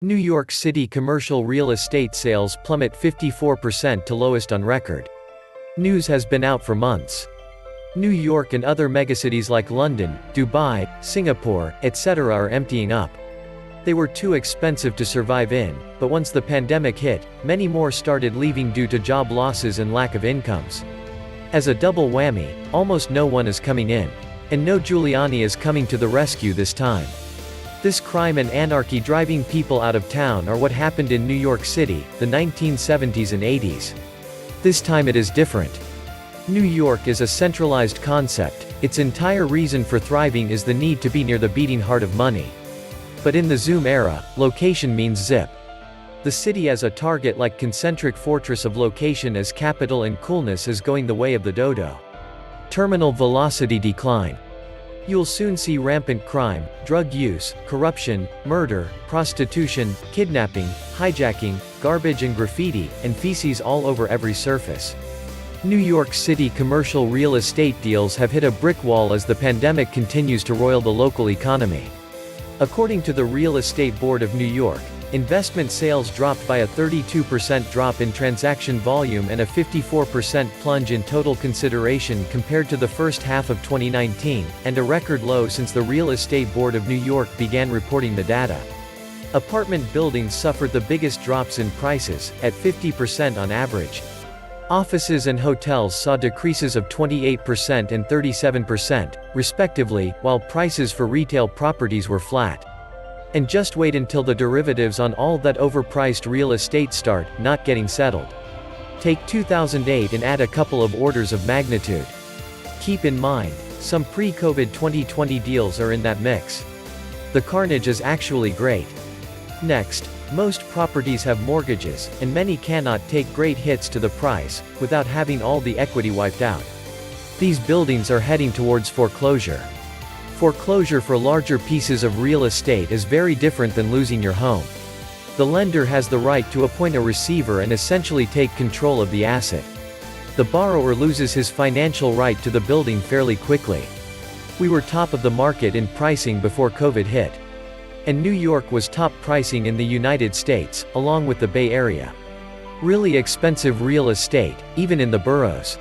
New York City commercial real estate sales plummet 54% to lowest on record. News has been out for months. New York and other megacities like London, Dubai, Singapore, etc. are emptying up. They were too expensive to survive in, but once the pandemic hit, many more started leaving due to job losses and lack of incomes. As a double whammy, almost no one is coming in. And no Giuliani is coming to the rescue this time. This crime and anarchy driving people out of town are what happened in New York City, the 1970s and 80s. This time it is different. New York is a centralized concept, its entire reason for thriving is the need to be near the beating heart of money. But in the Zoom era, location means zip. The city as a target like concentric fortress of location as capital and coolness is going the way of the dodo. Terminal velocity decline. You'll soon see rampant crime, drug use, corruption, murder, prostitution, kidnapping, hijacking, garbage and graffiti, and feces all over every surface. New York City commercial real estate deals have hit a brick wall as the pandemic continues to roil the local economy. According to the Real Estate Board of New York, investment sales dropped by a 32% drop in transaction volume and a 54% plunge in total consideration compared to the first half of 2019, and a record low since the Real Estate Board of New York began reporting the data. Apartment buildings suffered the biggest drops in prices, at 50% on average. Offices and hotels saw decreases of 28% and 37%, respectively, while prices for retail properties were flat. And just wait until the derivatives on all that overpriced real estate start not getting settled. Take 2008 and add a couple of orders of magnitude. Keep in mind, some pre-COVID 2020 deals are in that mix. The carnage is actually great. Next, most properties have mortgages, and many cannot take great hits to the price, without having all the equity wiped out. These buildings are heading towards foreclosure. Foreclosure for larger pieces of real estate is very different than losing your home. The lender has the right to appoint a receiver and essentially take control of the asset. The borrower loses his financial right to the building fairly quickly. We were top of the market in pricing before COVID hit. And New York was top pricing in the United States, along with the Bay Area. Really expensive real estate, even in the boroughs.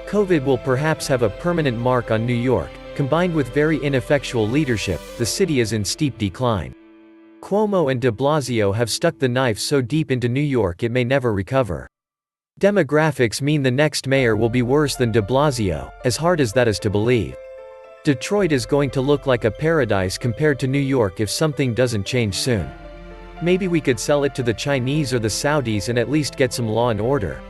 COVID will perhaps have a permanent mark on New York. Combined with very ineffectual leadership, the city is in steep decline. Cuomo and de Blasio have stuck the knife so deep into New York it may never recover. Demographics mean the next mayor will be worse than de Blasio, as hard as that is to believe. Detroit is going to look like a paradise compared to New York if something doesn't change soon. Maybe we could sell it to the Chinese or the Saudis and at least get some law and order.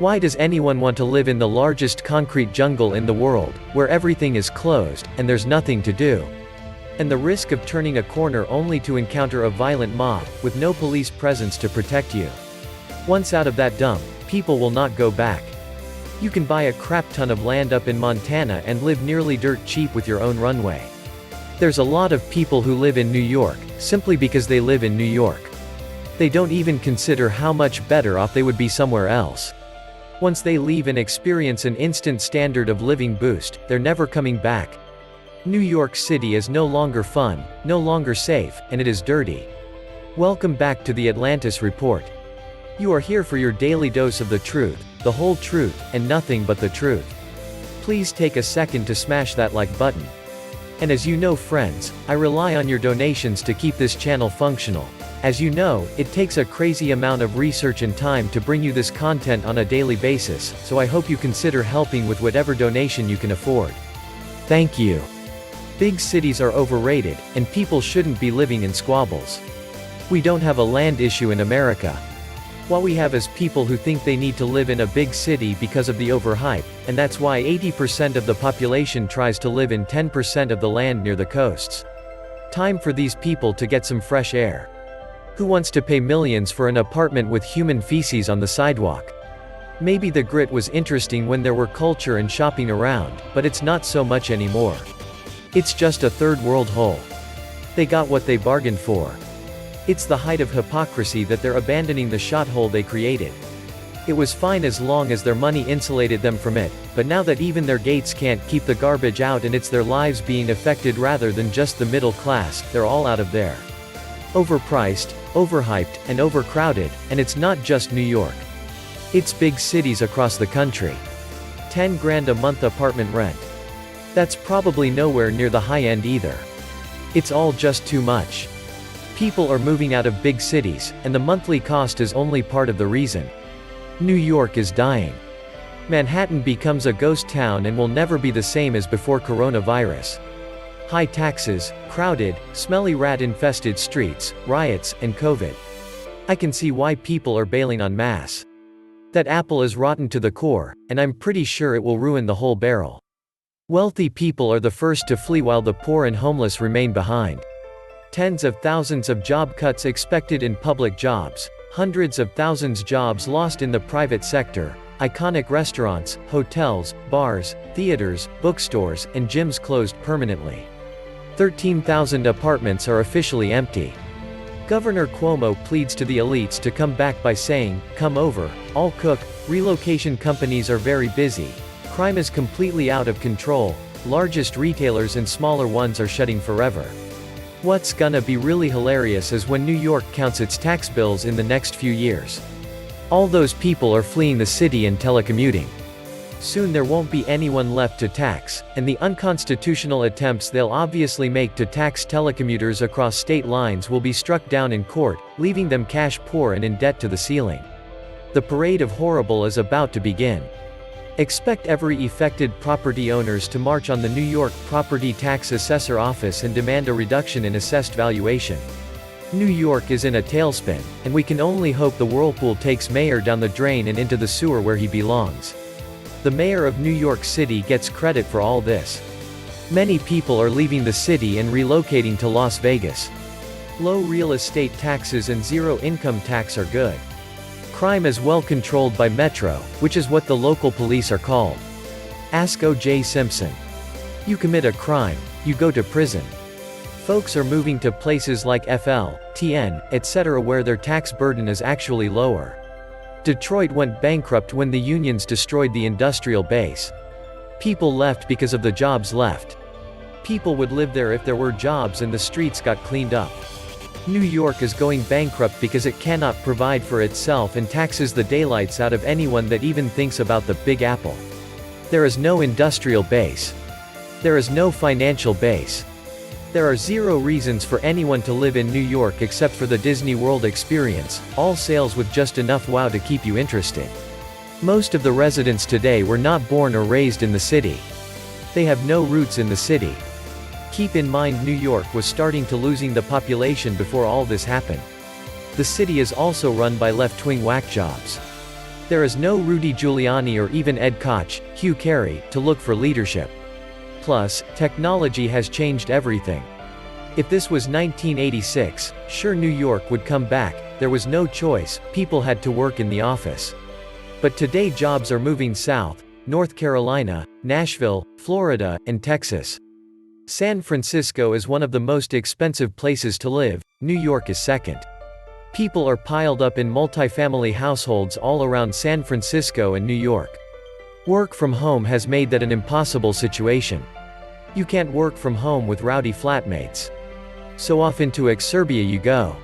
Why does anyone want to live in the largest concrete jungle in the world, where everything is closed, and there's nothing to do? And the risk of turning a corner only to encounter a violent mob, with no police presence to protect you. Once out of that dump, people will not go back. You can buy a crap ton of land up in Montana and live nearly dirt cheap with your own runway. There's a lot of people who live in New York, simply because they live in New York. They don't even consider how much better off they would be somewhere else. Once they leave and experience an instant standard of living boost, they're never coming back. New York City is no longer fun, no longer safe, and it is dirty. Welcome back to the Atlantis Report. You are here for your daily dose of the truth, the whole truth, and nothing but the truth. Please take a second to smash that like button. And as you know friends, I rely on your donations to keep this channel functional. As you know, it takes a crazy amount of research and time to bring you this content on a daily basis, so I hope you consider helping with whatever donation you can afford. Thank you. Big cities are overrated, and people shouldn't be living in squabbles. We don't have a land issue in America. What we have is people who think they need to live in a big city because of the overhype, and that's why 80% of the population tries to live in 10% of the land near the coasts. Time for these people to get some fresh air. Who wants to pay millions for an apartment with human feces on the sidewalk? Maybe the grit was interesting when there were culture and shopping around, but it's not so much anymore. It's just a third world hole. They got what they bargained for. It's the height of hypocrisy that they're abandoning the shot hole they created. It was fine as long as their money insulated them from it, but now that even their gates can't keep the garbage out and it's their lives being affected rather than just the middle class, they're all out of there. Overpriced, overhyped, and overcrowded, and it's not just New York. It's big cities across the country. 10 grand a month apartment rent. That's probably nowhere near the high end either. It's all just too much. People are moving out of big cities, and the monthly cost is only part of the reason. New York is dying. Manhattan becomes a ghost town and will never be the same as before coronavirus. High taxes, crowded, smelly rat-infested streets, riots, and COVID. I can see why people are bailing en masse. That apple is rotten to the core, and I'm pretty sure it will ruin the whole barrel. Wealthy people are the first to flee while the poor and homeless remain behind. Tens of thousands of job cuts expected in public jobs, hundreds of thousands jobs lost in the private sector, iconic restaurants, hotels, bars, theaters, bookstores, and gyms closed permanently. 13,000 apartments are officially empty. Governor Cuomo pleads to the elites to come back by saying, "Come over, I'll cook, relocation companies are very busy, crime is completely out of control, largest retailers and smaller ones are shutting forever." What's gonna be really hilarious is when New York counts its tax bills in the next few years. All those people are fleeing the city and telecommuting. Soon there won't be anyone left to tax, and the unconstitutional attempts they'll obviously make to tax telecommuters across state lines will be struck down in court, leaving them cash poor and in debt to the ceiling. The parade of horrible is about to begin. Expect every affected property owners to march on the New York Property Tax Assessor Office and demand a reduction in assessed valuation. New York is in a tailspin, and we can only hope the whirlpool takes Mayor down the drain and into the sewer where he belongs. The mayor of New York City gets credit for all this. Many people are leaving the city and relocating to Las Vegas. Low real estate taxes and zero income tax are good. Crime is well controlled by Metro, which is what the local police are called. Ask O.J. Simpson. You commit a crime, you go to prison. Folks are moving to places like FL, TN, etc. where their tax burden is actually lower. Detroit went bankrupt when the unions destroyed the industrial base. People left because of the jobs left. People would live there if there were jobs and the streets got cleaned up. New York is going bankrupt because it cannot provide for itself and taxes the daylights out of anyone that even thinks about the Big Apple. There is no industrial base. There is no financial base. There are zero reasons for anyone to live in New York except for the Disney World experience, all sales with just enough wow to keep you interested. Most of the residents today were not born or raised in the city. They have no roots in the city. Keep in mind New York was starting to losing the population before all this happened. The city is also run by left-wing whack jobs. There is no Rudy Giuliani or even Ed Koch, Hugh Carey, to look for leadership. Plus, technology has changed everything. If this was 1986, sure New York would come back, there was no choice, people had to work in the office. But today jobs are moving south, North Carolina, Nashville, Florida, and Texas. San Francisco is one of the most expensive places to live, New York is second. People are piled up in multifamily households all around San Francisco and New York. Work from home has made that an impossible situation. You can't work from home with rowdy flatmates. So off into exurbia you go.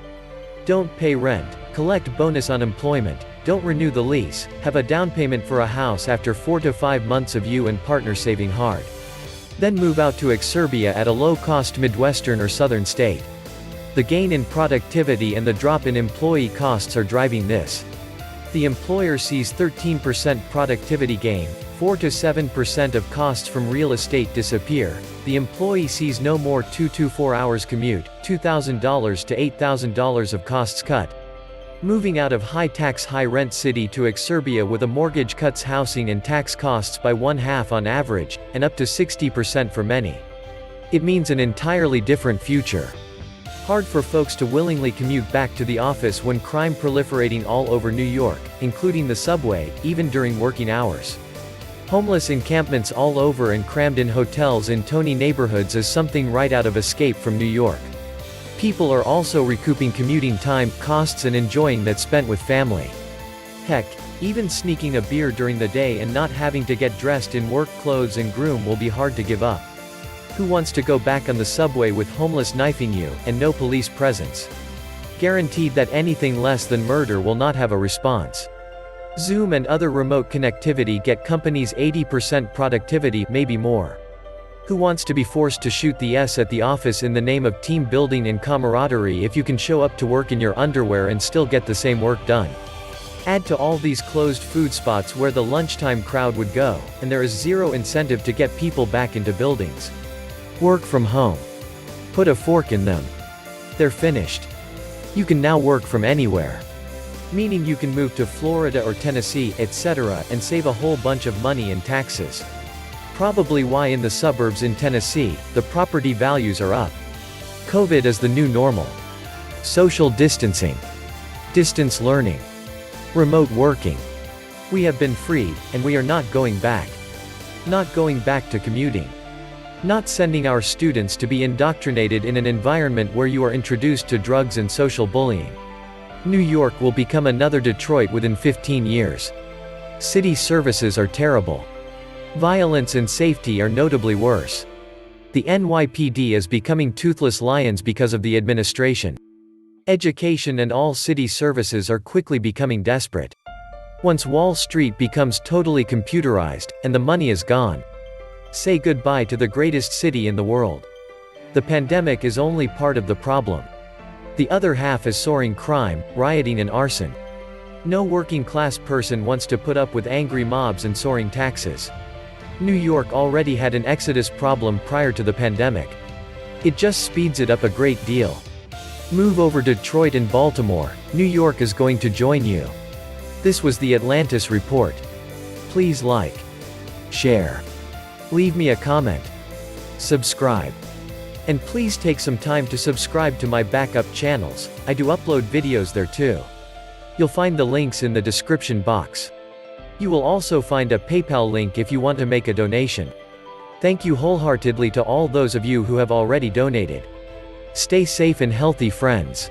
Don't pay rent, collect bonus unemployment, don't renew the lease, have a down payment for a house after 4 to 5 months of you and partner saving hard. Then move out to exurbia at a low-cost Midwestern or Southern state. The gain in productivity and the drop in employee costs are driving this. The employer sees 13% productivity gain, 4 to 7% of costs from real estate disappear, the employee sees no more 2 to 4 hours commute, $2,000 to $8,000 of costs cut. Moving out of high-tax high-rent city to exurbia with a mortgage cuts housing and tax costs by 1/2 on average, and up to 60% for many. It means an entirely different future. Hard for folks to willingly commute back to the office when crime proliferating all over New York, including the subway, even during working hours. Homeless encampments all over and crammed in hotels in Tony neighborhoods is something right out of Escape from New York. People are also recouping commuting time, costs and enjoying that spent with family. Heck, even sneaking a beer during the day and not having to get dressed in work clothes and groom will be hard to give up. Who wants to go back on the subway with homeless knifing you, and no police presence? Guaranteed that anything less than murder will not have a response. Zoom and other remote connectivity get companies 80% productivity, maybe more. Who wants to be forced to shoot the S at the office in the name of team building and camaraderie if you can show up to work in your underwear and still get the same work done? Add to all these closed food spots where the lunchtime crowd would go, and there is zero incentive to get people back into buildings. Work from home. Put a fork in them. They're finished. You can now work from anywhere. Meaning you can move to Florida or Tennessee, etc., and save a whole bunch of money in taxes. Probably why in the suburbs in Tennessee, the property values are up. COVID is the new normal. Social distancing. Distance learning. Remote working. We have been freed, and we are not going back. Not going back to commuting. Not sending our students to be indoctrinated in an environment where you are introduced to drugs and social bullying. New York will become another Detroit within 15 years. City services are terrible. Violence and safety are notably worse. The NYPD is becoming toothless lions because of the administration. Education and all city services are quickly becoming desperate. Once Wall Street becomes totally computerized, and the money is gone. Say goodbye to the greatest city in the world. The pandemic is only part of the problem. The other half is soaring crime, rioting and arson. No working-class person wants to put up with angry mobs and soaring taxes. New York already had an exodus problem prior to the pandemic. It just speeds it up a great deal. Move over Detroit and Baltimore, New York is going to join you. This was the Atlantis Report. Please like, share, leave me a comment, subscribe. And please take some time to subscribe to my backup channels, I do upload videos there too. You'll find the links in the description box. You will also find a PayPal link if you want to make a donation. Thank you wholeheartedly to all those of you who have already donated. Stay safe and healthy, friends.